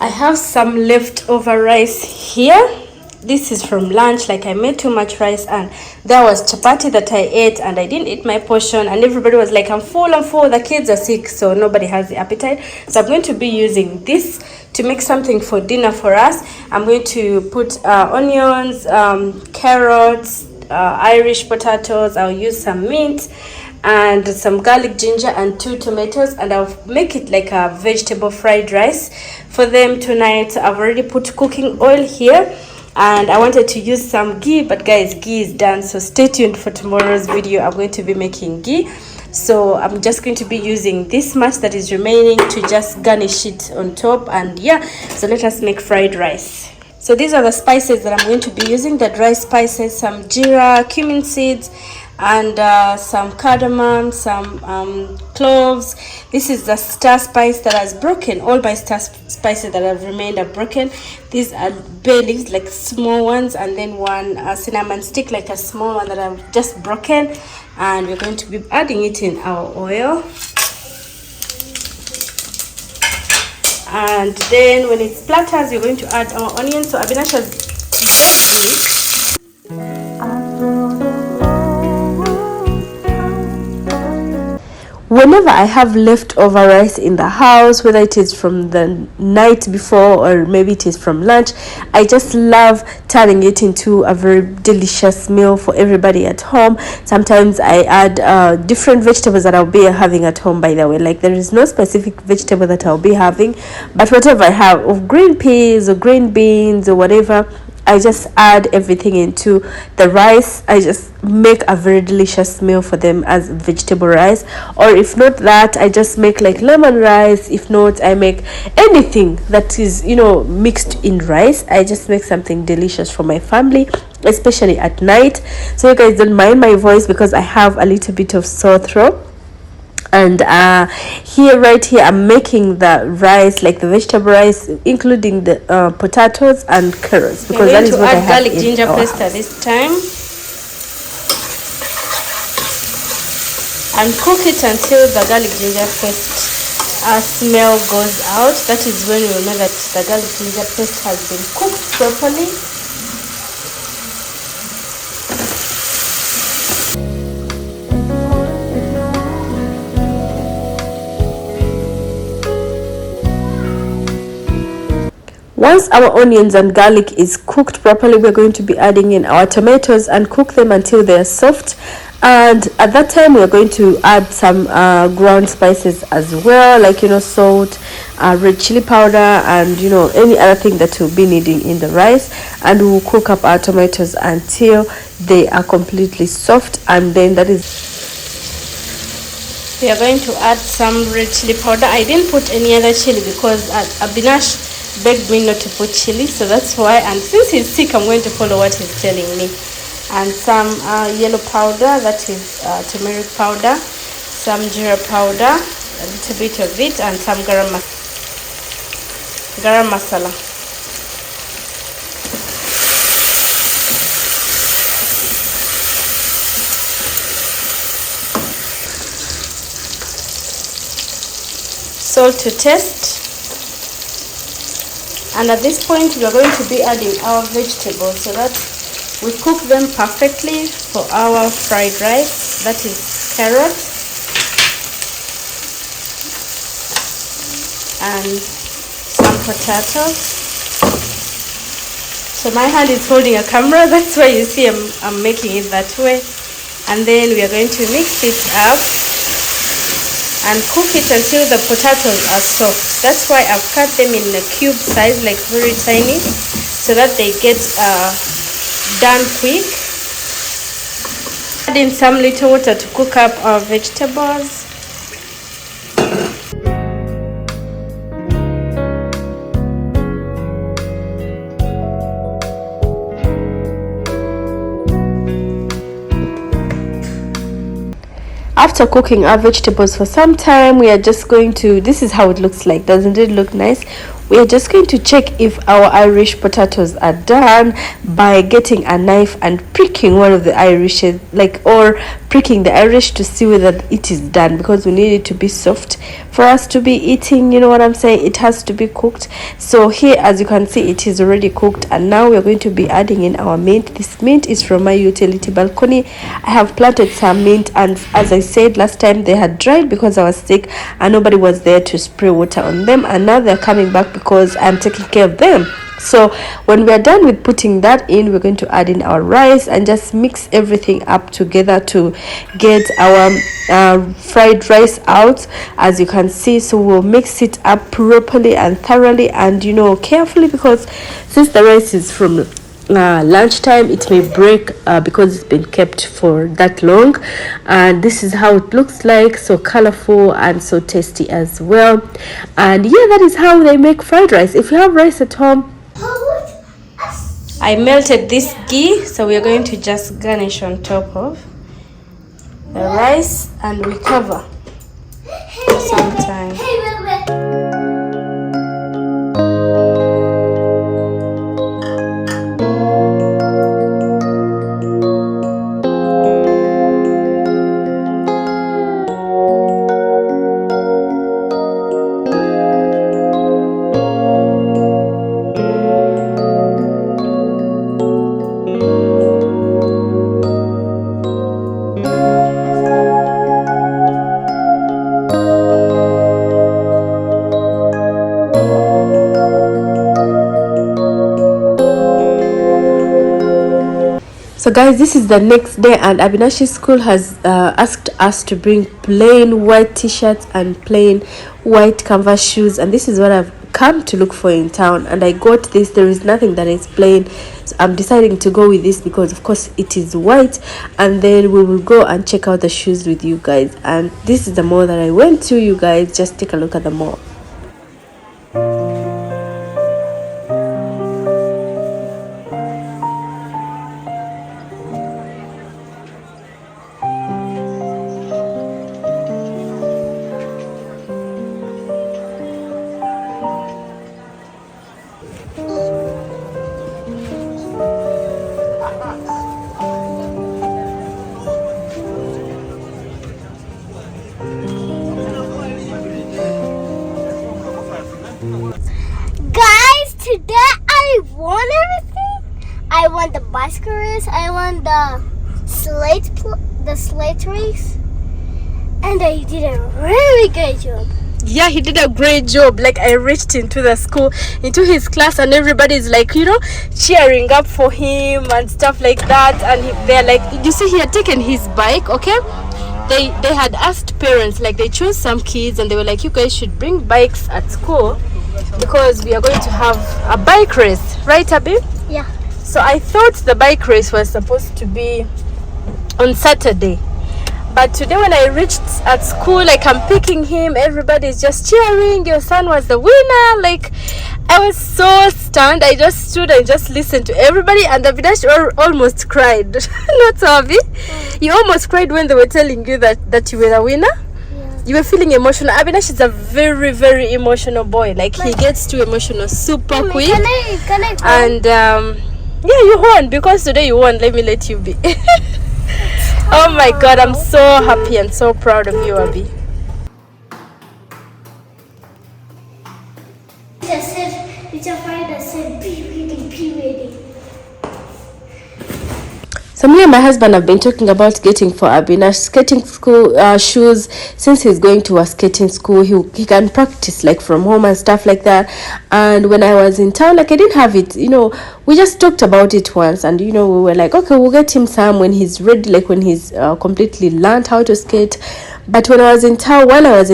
I have some leftover rice here. This is from lunch. Like, I made too much rice, and there was chapati that I ate, and I didn't eat my portion, and everybody was like, I'm full. The kids are sick, so nobody has the appetite. So I'm going to be using this to make something for dinner for us. I'm going to put onions, carrots, Irish potatoes. I'll use some mint and some garlic, ginger, and 2 tomatoes, and I'll make it like a vegetable fried rice for them tonight. I've already put cooking oil here, and I wanted to use some ghee, but guys, ghee is done, so stay tuned for tomorrow's video. I'm going to be making ghee, so I'm just going to be using this much that is remaining to just garnish it on top. And yeah, so let us make fried rice. So these are the spices that I'm going to be using: the dry spices, some jeera, cumin seeds, and some cardamom, some cloves. This is the star spice that has broken. All my star spices that have remained are broken. These are bay leaves, like small ones, and then one cinnamon stick, like a small one that I've just broken. And we're going to be adding it in our oil. And then when it splatters, we're going to add our onions. So Abinash has just whenever I have leftover rice in the house, whether it is from the night before or maybe it is from lunch, I just love turning it into a very delicious meal for everybody at home. Sometimes I add different vegetables that I'll be having at home, by the way. Like, there is no specific vegetable that I'll be having, but whatever I have, of green peas or green beans or whatever, I just add everything into the rice. I just make a very delicious meal for them as vegetable rice. Or if not that, I just make like lemon rice. If not, I make anything that is, mixed in rice. I just make something delicious for my family, especially at night. So you guys don't mind my voice because I have a little bit of sore throat. And right here I'm making the rice, like the vegetable rice, including the potatoes and carrots, because that is what I have. Garlic ginger paste at this time, and cook it until the garlic ginger paste smell goes out. That is when we know that the garlic ginger paste has been cooked properly. Once our onions and garlic is cooked properly, we're going to be adding in our tomatoes and cook them until they're soft. And at that time, we're going to add some ground spices as well, like salt, red chili powder, and any other thing that we'll be needing in the rice. And we'll cook up our tomatoes until they are completely soft, and then that is, we are going to add some red chili powder. I didn't put any other chili because Abinash begged me not to put chili, so that's why. And since he's sick, I'm going to follow what he's telling me. And some yellow powder, that is turmeric powder, some jeera powder, a little bit of it, and some garam masala. Salt to taste. And at this point, we are going to be adding our vegetables so that we cook them perfectly for our fried rice. That is carrots and some potatoes. So my hand is holding a camera, that's why you see I'm making it that way. And then we are going to mix it up and cook it until the potatoes are soft. That's why I've cut them in a cube size, like very tiny, so that they get done quick. Add in some little water to cook up our vegetables. After cooking our vegetables for some time, we are just going to, this is how it looks like. Doesn't it look nice? We are just going to check if our Irish potatoes are done by getting a knife and pricking one of the Irishes, or pricking the Irish to see whether it is done, because we need it to be soft for us to be eating. You know what I'm saying? It has to be cooked. So here, as you can see, it is already cooked, and now we're going to be adding in our mint. This mint is from my utility balcony. I have planted some mint, and as I said last time, they had dried because I was sick and nobody was there to spray water on them, and now they're coming back because I'm taking care of them. So when we are done with putting that in, we're going to add in our rice and just mix everything up together to get our fried rice out, as you can see. So we'll mix it up properly and thoroughly, and carefully, because since the rice is from lunchtime, it may break because it's been kept for that long. And this is how it looks like, so colorful and so tasty as well. And yeah, that is how they make fried rice. If you have rice at home, I melted this ghee, so we are going to just garnish on top of the rice, and we cover for some time. So guys, this is the next day, and Abinashi's school has asked us to bring plain white t-shirts and plain white canvas shoes, and this is what I've come to look for in town, and I got this. There is nothing that is plain, so I'm deciding to go with this because of course it is white, and then we will go and check out the shoes with you guys. And this is the mall that I went to. You guys just take a look at the mall. Guys, today I won everything. I won the bicycle race. I won the slate race, and I did a really good job. Yeah, he did a great job. Like, I reached into the school, into his class, and everybody's like, cheering up for him and stuff like that. And they're like, you see, he had taken his bike, okay? They had asked parents, like, they chose some kids, and they were like, you guys should bring bikes at school because we are going to have a bike race, right, Abby? Yeah. So I thought the bike race was supposed to be on Saturday. But today when I reached at school, like, I'm picking him, everybody's just cheering, your son was the winner. Like, I was so stunned. I just stood and just listened to everybody, and Abinash almost cried. Not so happy. You almost cried when they were telling you that you were the winner. Yeah. You were feeling emotional. Abinash is a very, very emotional boy. Like, he gets too emotional super quick. Can I and yeah, you won, because today you won. Let me let you be. Oh my God, I'm so happy and so proud of you, Abby. So me and my husband have been talking about getting for Abinash skating school shoes. Since he's going to a skating school, he can practice like from home and stuff like that. And when I was in town, like, I didn't have it, we just talked about it once, and we were like, okay, we'll get him some when he's ready, like when he's completely learned how to skate. But while I was in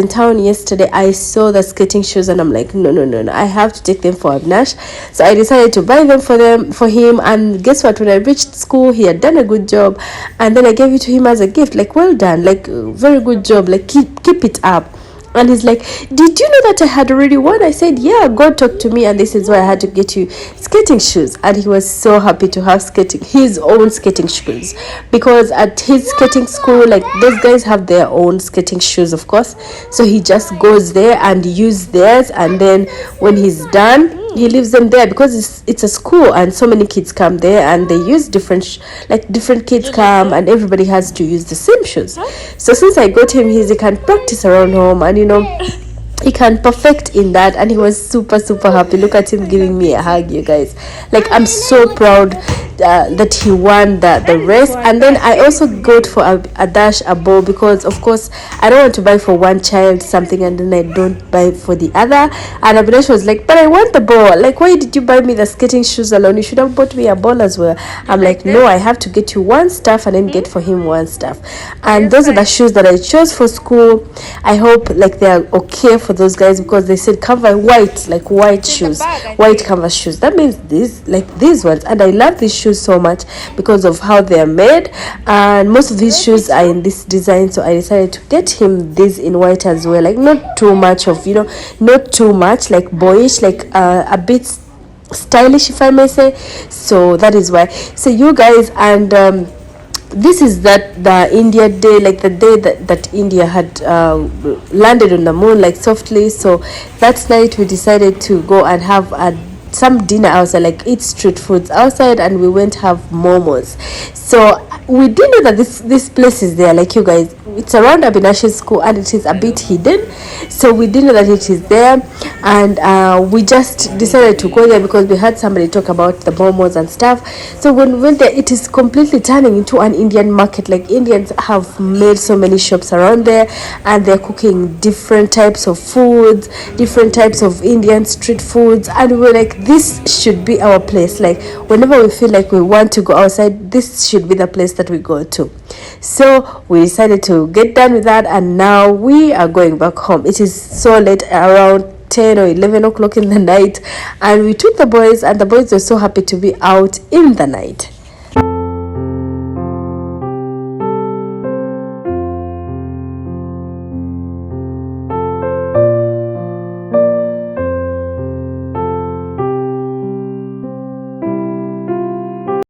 town yesterday, I saw the skating shoes, and I'm like, no, I have to take them for Abinash. So I decided to buy them for him. And guess what? When I reached school, he had done a good job, and then I gave it to him as a gift. Like, well done, like, very good job, like, keep it up. And he's like, did you know that I had already won? I said, yeah, God talked to me, and this is why I had to get you skating shoes. And he was so happy to have his own skating shoes, because at his skating school, like, those guys have their own skating shoes, of course. So he just goes there and uses theirs, and then when he's done, He leaves them there because it's a school and so many kids come there and they use different different kids come and everybody has to use the same shoes. So since I got him his, he can practice around home and he can perfect in that, and he was super happy. Look at him giving me a hug, you guys. Like, I'm so proud that he won the race. And then I also got for a dash a ball, because of course I don't want to buy for one child something and then I don't buy for the other. And Abinash was like, but I want the ball. Like, why did you buy me the skating shoes alone? You should have bought me a ball as well. I'm like, no, I have to get you one stuff and then get for him one stuff. And those are the shoes that I chose for school. I hope like they're okay for those guys, because they said cover white, like white shoes, white canvas shoes. That means these ones. And I love these shoes so much because of how they are made, and most of these shoes are in this design, so I decided to get him these in white as well. Like, not too much of not too much like boyish, like a bit stylish, if I may say. So that is why. So you guys, and this is the India day, like the day that India had landed on the moon, like softly. So that night we decided to go and have some dinner outside, like eat street foods outside, and we went have momos. So we didn't know that this place is there. Like, you guys, it's around Abinash's school and it is a bit hidden, so we didn't know that it is there. And we just decided to go there because we heard somebody talk about the momos and stuff. So when we went there, it is completely turning into an Indian market. Like, Indians have made so many shops around there and they're cooking different types of foods, different types of Indian street foods, and we were like, this should be our place. Like, whenever we feel like we want to go outside, this should be the place that we go to. So we decided to get done with that, and now we are going back home. It is so late, around 10 or 11 o'clock in the night, and we took the boys, and the boys were so happy to be out in the night.